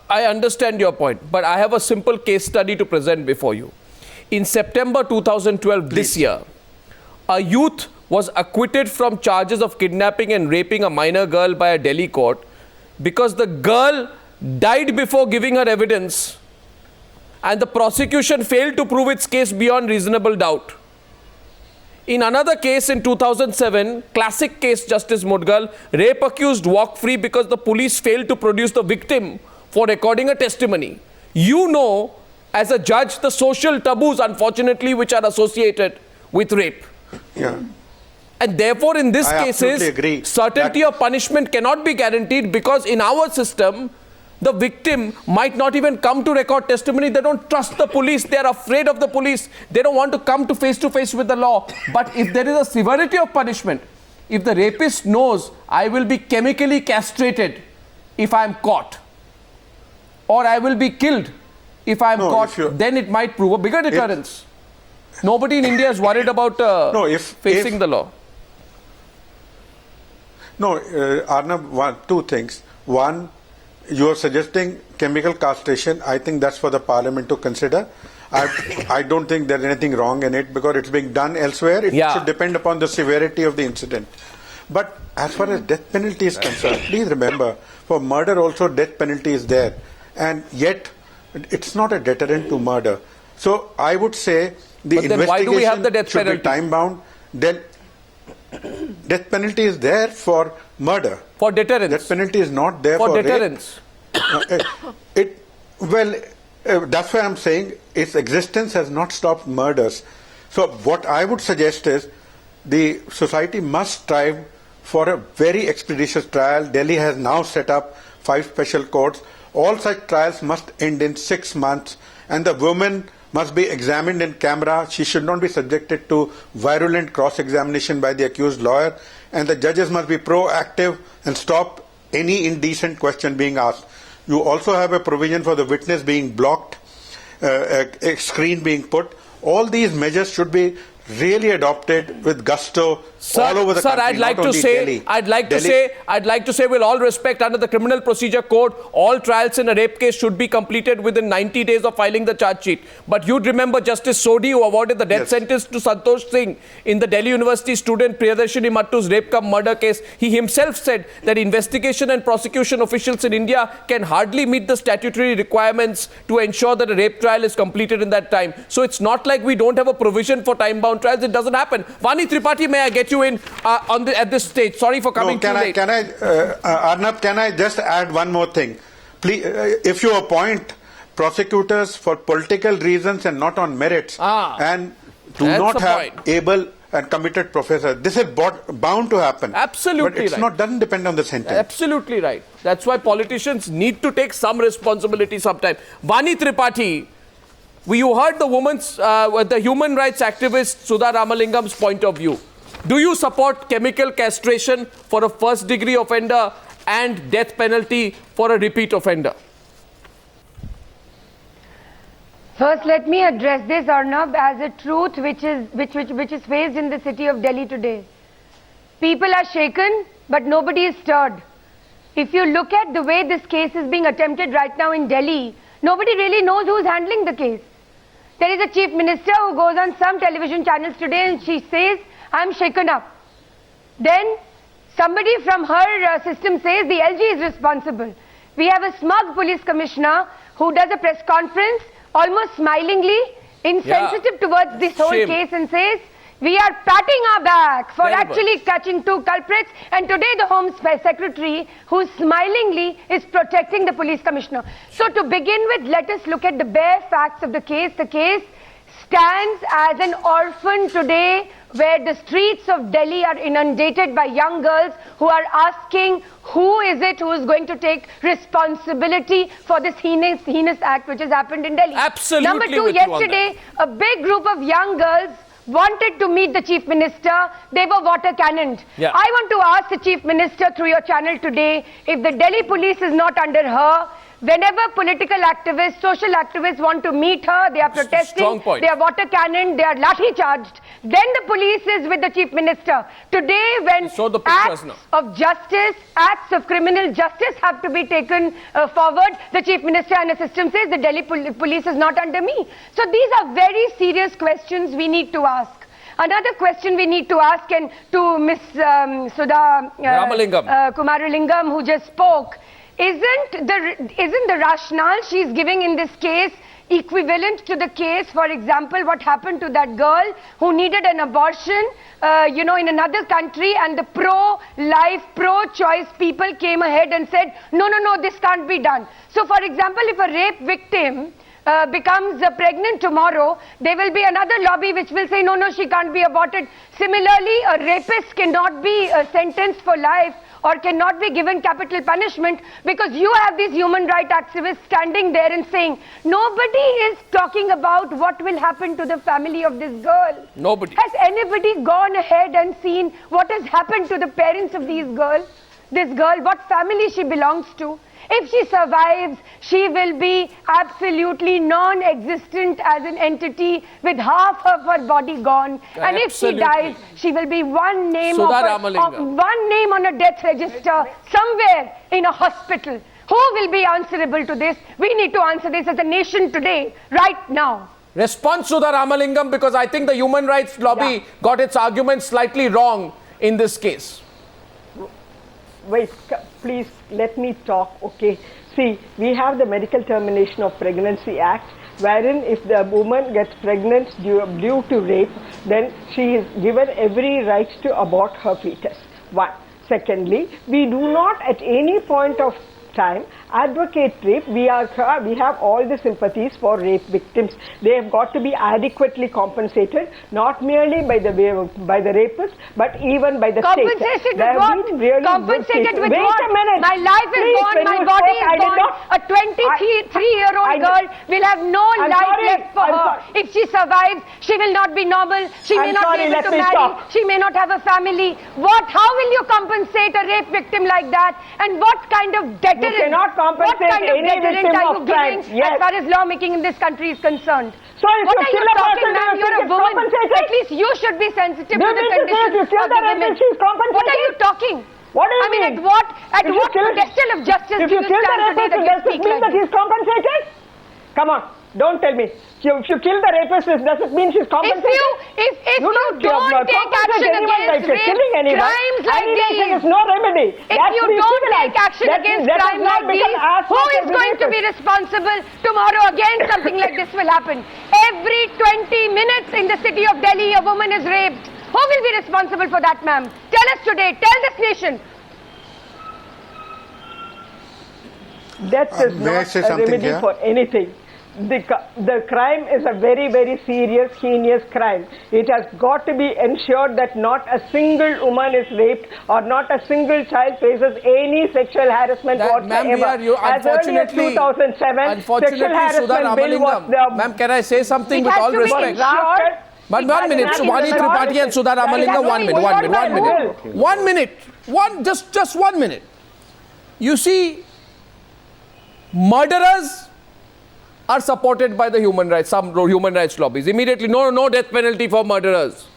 I understand your point, but I have a simple case study to present before you. In September 2012, this year, a youth was acquitted from charges of kidnapping and raping a minor girl by a Delhi court because the girl died before giving her evidence and the prosecution failed to prove its case beyond reasonable doubt. In another case in 2007, classic case, Justice Mudgal, rape accused walked free because the police failed to produce the victim for recording a testimony. You know, as a judge, the social taboos, unfortunately, which are associated with rape. Yeah. And therefore, in these cases, certainty of punishment cannot be guaranteed because in our system, the victim might not even come to record testimony. They don't trust the police. They are afraid of the police. They don't want to come to face with the law. But if there is a severity of punishment, if the rapist knows I will be chemically castrated if I am caught, or I will be killed if I am caught, then it might prove a bigger deterrence. Nobody in India is worried about facing the law. No, Arnab, two things. One, you are suggesting chemical castration. I think that's for the parliament to consider. I don't think there's anything wrong in it because it's being done elsewhere. It should depend upon the severity of the incident. But as far as death penalty is concerned, please remember, for murder also death penalty is there. And yet, it's not a deterrent to murder. So I would say the investigation why do we have the death should penalty? Be time bound. Then death penalty is there for murder. For deterrence. Death penalty is not there for deterrence. That's why I'm saying its existence has not stopped murders. So what I would suggest is the society must strive for a very expeditious trial. Delhi has now set up 5 special courts. All such trials must end in 6 months, and the woman must be examined in camera. She should not be subjected to virulent cross-examination by the accused lawyer, and the judges must be proactive and stop any indecent question being asked. You also have a provision for the witness being blocked, a screen being put. All these measures should be really adopted with gusto all over the country. I'd like to say, with all respect, under the Criminal Procedure Code, all trials in a rape case should be completed within 90 days of filing the charge sheet. But you'd remember Justice Sodhi, who awarded the death sentence to Santosh Singh in the Delhi University student Priyadarshini Mattu's rape cum murder case. He himself said that investigation and prosecution officials in India can hardly meet the statutory requirements to ensure that a rape trial is completed in that time. So it's not like we don't have a provision for time-bound trials. It doesn't happen. Vani Tripathi, may I get you in at this stage? Sorry for coming too late. Arnab, can I just add one more thing? Please, if you appoint prosecutors for political reasons and not on merits, and do not have able and committed professors, this is bound to happen. Absolutely, but it's doesn't depend on the sentence. Absolutely right. That's why politicians need to take some responsibility sometime. Vani Tripathi, you heard the human rights activist Sudha Ramalingam's point of view. Do you support chemical castration for a first-degree offender and death penalty for a repeat offender? First, let me address this, Arnab, as a truth which is faced in the city of Delhi today. People are shaken, but nobody is stirred. If you look at the way this case is being attempted right now in Delhi, nobody really knows who's handling the case. There is a chief minister who goes on some television channels today and she says, I'm shaken up. Then somebody from her system says the LG is responsible. We have a smug police commissioner who does a press conference almost smilingly, insensitive towards this whole case, and says, we are patting our back for actually catching 2 culprits, and today the Home Secretary, who smilingly is protecting the police commissioner. So to begin with, let us look at the bare facts of the case. The case stands as an orphan today, where the streets of Delhi are inundated by young girls who are asking who is it who is going to take responsibility for this heinous act which has happened in Delhi. Absolutely. Number 2, yesterday, a big group of young girls wanted to meet the Chief Minister. They were water cannoned. I want to ask the Chief Minister through your channel today, if the Delhi police is not under her, whenever political activists, social activists want to meet her, they are protesting, Strong point. they are water cannon, they are lathi charged. Then the police is with the chief minister. Today, when Show the pictures acts now. of justice, acts of criminal justice have to be taken forward, the chief minister and his system says the Delhi police is not under me. So these are very serious questions we need to ask. Another question we need to ask, and to Miss Sudha Ramalingam. Kumaralingam, who just spoke, isn't the rationale she is giving in this case equivalent to the case, for example, what happened to that girl who needed an abortion, in another country, and the pro-life, pro-choice people came ahead and said, no, this can't be done. So, for example, if a rape victim becomes pregnant tomorrow, there will be another lobby which will say, no, she can't be aborted. Similarly, a rapist cannot be sentenced for life or cannot be given capital punishment, because you have these human rights activists standing there and saying, nobody is talking about what will happen to the family of this girl. Nobody. Has anybody gone ahead and seen what has happened to the parents of this girl, what family she belongs to? If she survives, she will be absolutely non-existent as an entity with half of her body gone. And if she Absolutely. dies, she will be one name Sudha Ramalingam. one name on a death register somewhere in a hospital. Who will be answerable to this? We need to answer this as a nation today, right now. Response to the Ramalingam, because I think the human rights lobby got its argument slightly wrong in this case. Wait, please let me talk, okay? See, we have the Medical Termination of Pregnancy Act, wherein if the woman gets pregnant due to rape, then she is given every right to abort her fetus. One. Secondly, we do not at any point of time advocate rape. We have all the sympathies for rape victims. They have got to be adequately compensated, not merely by the rapist, but even by the state. Compensated There with have what? been really Compensated good with cases. what? Wait a minute. My life is Please, gone, when my you body spoke, I is did gone. not- A 23-year-old girl will have no I'm life sorry. left for I'm her. sorry. If she survives, she will not be normal. She may I'm not sorry, be able let to me marry. stop. She may not have a family. How will you compensate a rape victim like that? And what kind of deterrent? You cannot compensate what kind of any deterrent victim are you of crime. giving Yes. as far as lawmaking in this country is concerned? So if What you are kill you a talking, person, do ma'am? you You're think a it's woman. compensated? At least you should be sensitive Do to you the mean to say if conditions you kill of the the rapist, women. she's compensated? What are you talking? What do you I mean, mean? at what If you kill- pedestal of justice If do you you kill the stand today rapist, that you does it speak mean like that this? he's compensated? Come on, don't tell me. If you kill the rapist, does it mean she's compensated? If you don't take compensate action anyone by against rape, killing anyone, crimes like annihilation these, is no remedy. if That's you to be don't civilized. take action That- against that crime has not like become these, as who much is as going to be rapist. responsible tomorrow? Again, something like this will happen. Every 20 minutes in the city of Delhi, a woman is raped. Who will be responsible for that, ma'am? Tell us today. Tell this nation. Death is May I not say a something remedy here? for anything. The crime is a very, very serious, heinous crime. It has got to be ensured that not a single woman is raped or not a single child faces any sexual harassment Ma'am, whatsoever. As early as 2007, sexual Sudha harassment bill was Ramalingam. Ma'am, can I say something It with has all to be respect? ensured. But It one has minute, to be Wani ensured. Tripathi and Sudha Ramalingam, one minute. Just 1 minute. You see, murderers are supported by the some human rights lobbies. Immediately, no death penalty for murderers.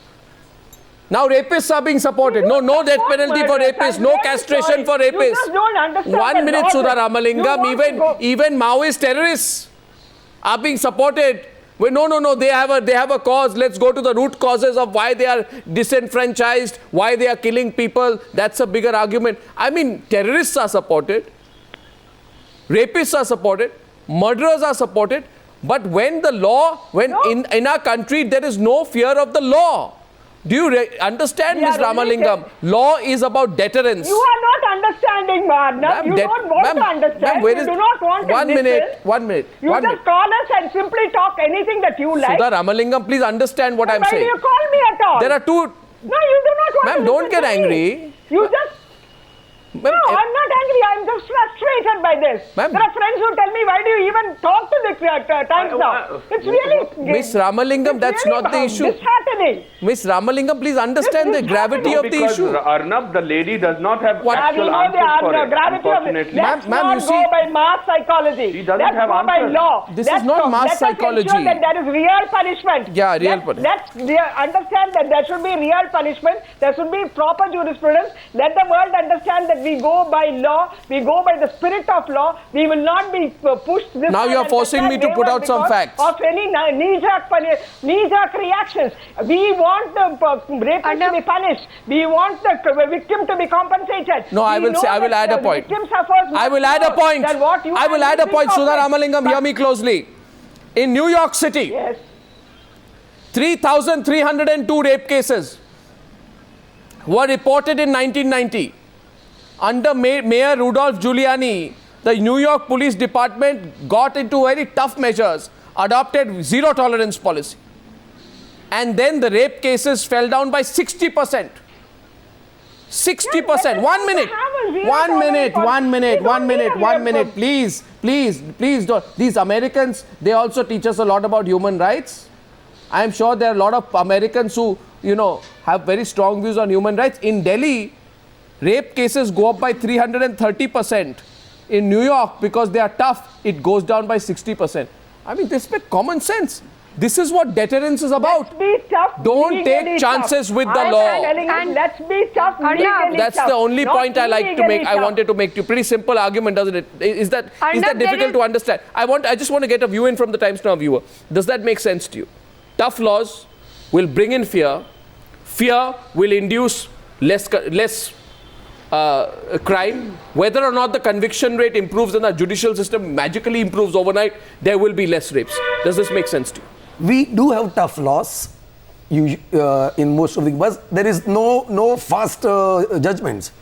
Now rapists are being supported. No death penalty for rapists. No castration for You rapists. just don't understand 1 the minute, law. Sudha You Ramalingam. want to go- Even Maoist terrorists are being supported. Well, no, they have a cause. Let's go to the root causes of why they are disenfranchised, why they are killing people. That's a bigger argument. I mean, terrorists are supported, rapists are supported, murderers are supported. But when the law, in our country, there is no fear of the law. Do you understand, We Ms. are only Ramalingam? Law is about deterrence. You are not understanding, Madam. Ma'am, You don't want to understand. ma'am, where You is- do not want to 1 listen. minute, 1 minute. You 1 just minute. call us and simply talk anything that you like. Sudha Ramalingam, please understand what I'm Why do saying. you call me at all? There are two. No, you do not want Ma'am, to don't listen get to me. angry. You just... Ma'am, No, I'm not angry. I'm just frustrated. fascinated by this. Ma'am. There are friends who tell me, why do you even talk to the Times now? It's really... Miss Ramalingam, it's that's really not the issue. disheartening. Miss Ramalingam, please understand the This gravity of the because issue. Arnab, the lady does not have What? actual You know answers for the it, gravity of it. unfortunately. Let's Ma'am, not you go see- by mass psychology. She doesn't Let's have go by answers. law. This is not mass psychology. Let us ensure that there is real punishment. Yeah, real punishment. Let's understand that there should be real punishment. There should be proper jurisprudence. Let the world understand that we go by law. We go by the spirit of law. We will not be pushed this Now side you are and forcing that me to side put out some because facts. Of any knee-jerk reactions. We want the rapist to be punished. We want the victim to be compensated. No, I We will know say, I will that add a the point. victim suffers I much will add a more point. than what you I will and add a we point. think Sudha of it. Ramalingam, hear me closely. In New York City, Yes. 3,302 rape cases were reported in 1990. Under Mayor Rudolph Giuliani, the New York Police Department got into very tough measures, adopted zero tolerance policy. And then the rape cases fell down by 60%. 60%. 1 minute. 1 minute. 1 minute. 1 minute. 1 minute. Please, please, please don't. These Americans, they also teach us a lot about human rights. I am sure there are a lot of Americans who, have very strong views on human rights. In Delhi, rape cases go up by 330%. In New York, because they are tough, it goes down by 60%. I mean, this makes common sense. This is what deterrence is about. Let's be tough. Don't legally take chances tough. with the I'm law. telling you, And- let's be tough. Arnab, Legally That's tough, the only not point I like to make. illegally I tough. wanted to make to you. Pretty simple argument, doesn't it? Is that Arnab, there difficult is- to understand? I just want to get a view in from the Times Now viewer. Does that make sense to you? Tough laws will bring in fear. Fear will induce less crime. Whether or not the conviction rate improves and the judicial system magically improves overnight, there will be less rapes. Does this make sense to you? We do have tough laws in most of the, but there is no fast judgments.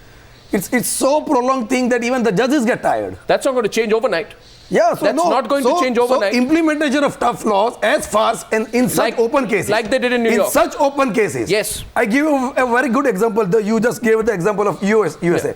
It's so prolonged thing that even the judges get tired. That's not going to change overnight. Yeah, so That's not going to change overnight. So implementation of tough laws as fast and in such open cases. Like they did in New York. In such open cases. Yes. I give you a very good example. You just gave the example of USA.